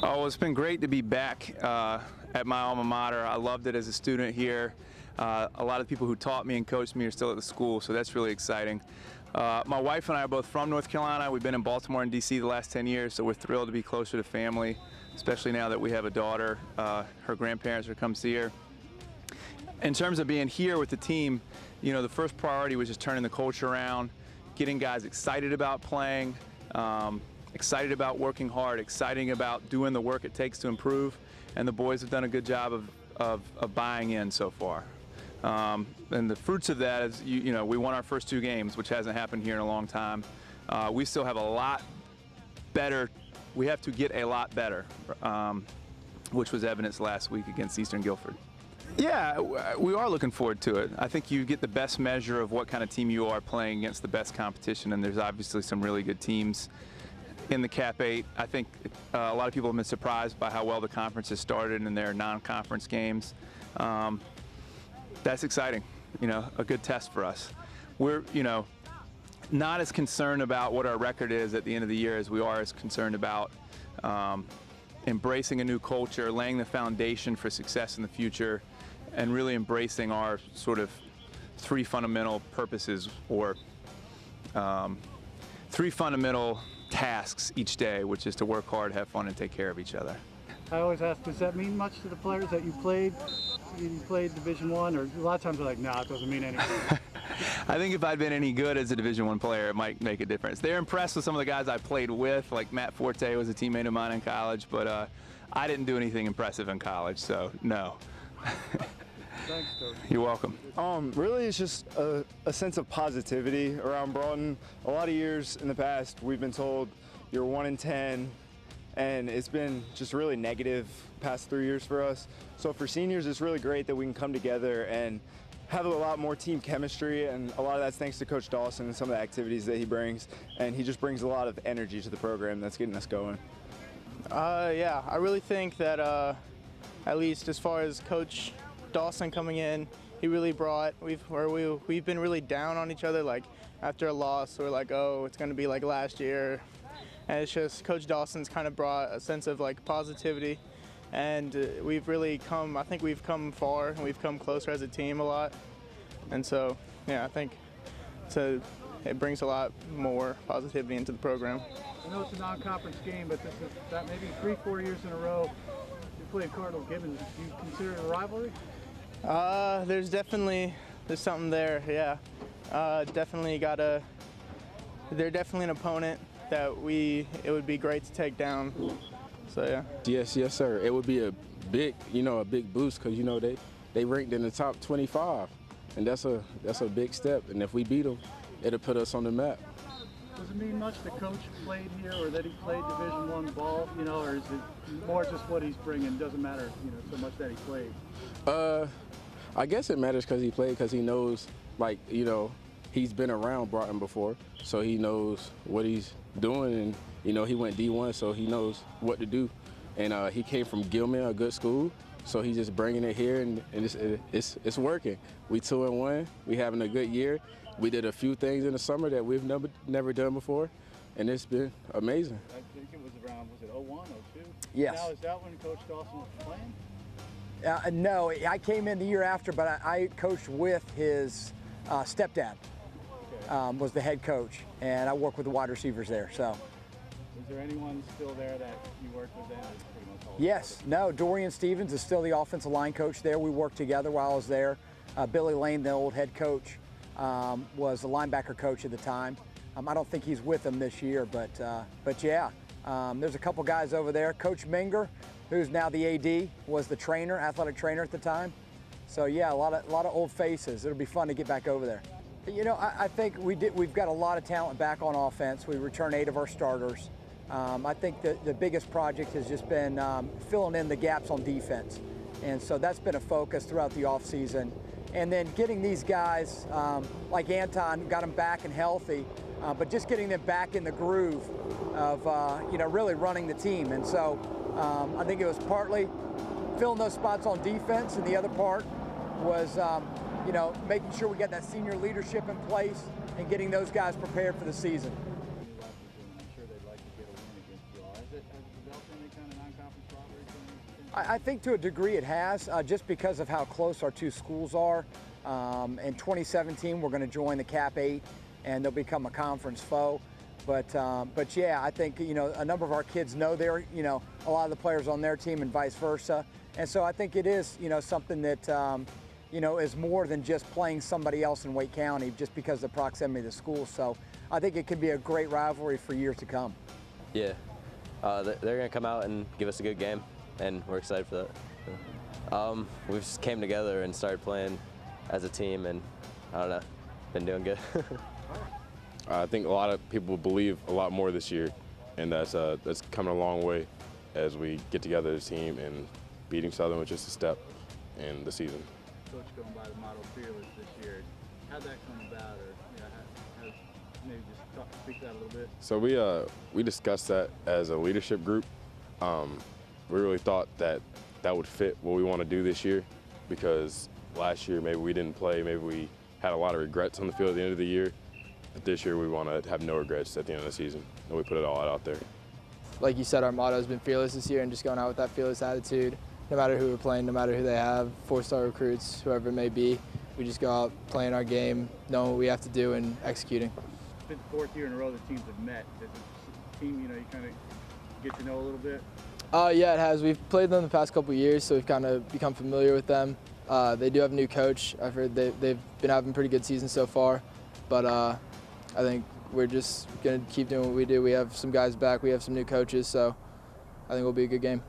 Oh, well, it's been great to be back at my alma mater. I loved it as a student here. A lot of the people who taught me and coached me are still at the school, so that's really exciting. My wife and I are both from North Carolina. We've been in Baltimore and D.C. the last 10 years, so we're thrilled to be closer to family, especially now that we have a daughter. Her grandparents are come see her. In terms of being here with the team, you know, the first priority was just turning the culture around, getting guys excited about playing, excited about working hard, excited about doing the work it takes to improve, and the boys have done a good job of buying in so far. And the fruits of that is, you know, we won our first 2 games, which hasn't happened here in a long time. We still have a lot better, we have to get a lot better, which was evidenced last week against Eastern Guilford. Yeah, we are looking forward to it. I think you get the best measure of what kind of team you are playing against the best competition, and there's obviously some really good teams in the Cap 8. I think a lot of people have been surprised by how well the conference has started in their non-conference games. That's exciting, you know, a good test for us. We're, you know, not as concerned about what our record is at the end of the year as we are as concerned about embracing a new culture, laying the foundation for success in the future, and really embracing our sort of 3 fundamental purposes, or 3 fundamental tasks each day, which is to work hard, have fun, and take care of each other. I always ask, does that mean much to the players that you played? You played Division I, or a lot of times they're like, nah, it doesn't mean anything. I think if I'd been any good as a Division I player, it might make a difference. They're impressed with some of the guys I played with, like Matt Forte was a teammate of mine in college, but I didn't do anything impressive in college, so no. Thanks, Coach. You're welcome. Really, it's just a sense of positivity around Broughton. A lot of years in the past, we've been told you're 1 in 10, and it's been just really negative past 3 years for us. So for seniors, it's really great that we can come together and have a lot more team chemistry, and a lot of that's thanks to Coach Dawson and some of the activities that he brings, and he just brings a lot of energy to the program that's getting us going. Yeah, I really think that at least as far as Coach Dawson coming in, he really brought, we've been really down on each other, like after a loss, we're like, oh, it's going to be like last year. And it's just Coach Dawson's kind of brought a sense of like positivity, and we've really come, I think we've come far, and we've come closer as a team a lot. And so, yeah, I think it brings a lot more positivity into the program. I know it's a non-conference game, but this is that maybe 3-4 years in a row you played Cardinal Gibbons. Do you consider it a rivalry? There's something there, yeah. They're definitely an opponent that it would be great to take down. So yeah. Yes, sir. It would be a big, a big boost, because they ranked in the top 25, and that's a big step. And if we beat them, it'll put us on the map. Does it mean much that Coach played here, or that he played Division I ball, or is it more just what he's bringing? Doesn't matter, so much that he played. I guess it matters because he played, because he knows, he's been around Broughton before, so he knows what he's doing, and he went D1, so he knows what to do. And he came from Gilman, a good school, so he's just bringing it here, and it's working. We 2-1, we having a good year. We did a few things in the summer that we've never done before, and it's been amazing. I think it was around, was it 01, 02? Yes. Now, is that when Coach Dawson was playing? No, I came in the year after, but I coached with his stepdad. Okay. Was the head coach, and I work with the wide receivers there. So, is there anyone still there that you worked with then? Pretty much all yes, no. Dorian Stevens is still the offensive line coach there. We worked together while I was there. Billy Lane, the old head coach, was the linebacker coach at the time. I don't think he's with them this year, but yeah, there's a couple guys over there. Coach Minger, who's now the AD, was the trainer, athletic trainer at the time. So yeah, a lot of old faces. It'll be fun to get back over there. I think we've got a lot of talent back on offense. We returned 8 of our starters. I think the biggest project has just been filling in the gaps on defense. And so that's been a focus throughout the offseason. And then getting these guys, like Anton, got them back and healthy, but just getting them back in the groove of, really running the team. And so I think it was partly filling those spots on defense, and the other part was, making sure we got that senior leadership in place and getting those guys prepared for the season. I'm sure they'd like to get a win against you all. Has it developed any kind of non-conference rivalry thing? I think to a degree it has, just because of how close our two schools are. In 2017, we're going to join the Cap 8, and they'll become a conference foe. But yeah, I think, you know, a number of our kids know they're, you know, a lot of the players on their team and vice versa. And so I think it is, you know, something that, you know, is more than just playing somebody else in Wake County just because of the proximity of the school. So I think it could be a great rivalry for years to come. Yeah, they're going to come out and give us a good game, and we're excited for that. We just came together and started playing as a team, and I don't know, been doing good. I think a lot of people believe a lot more this year, and that's coming a long way as we get together as a team, and beating Southern was just a step in the season. Coach, going by the motto "Fearless" this year, how'd that come about, or you know, how maybe just speak to that a little bit? So we discussed that as a leadership group. We really thought that would fit what we want to do this year, because last year maybe we didn't play, maybe we had a lot of regrets on the field at the end of the year. But this year we want to have no regrets at the end of the season, and we put it all out there. Like you said, our motto has been fearless this year, and just going out with that fearless attitude. No matter who we're playing, no matter who they have, 4-star recruits, whoever it may be, we just go out playing our game, knowing what we have to do, and executing. It's been the 4th year in a row the teams have met. Does the team, you know, you kind of get to know a little bit? Yeah, it has. We've played them the past couple of years, so we've kind of become familiar with them. They do have a new coach. I've heard they've been having a pretty good season so far, but I think we're just going to keep doing what we do. We have some guys back. We have some new coaches, so I think it'll be a good game.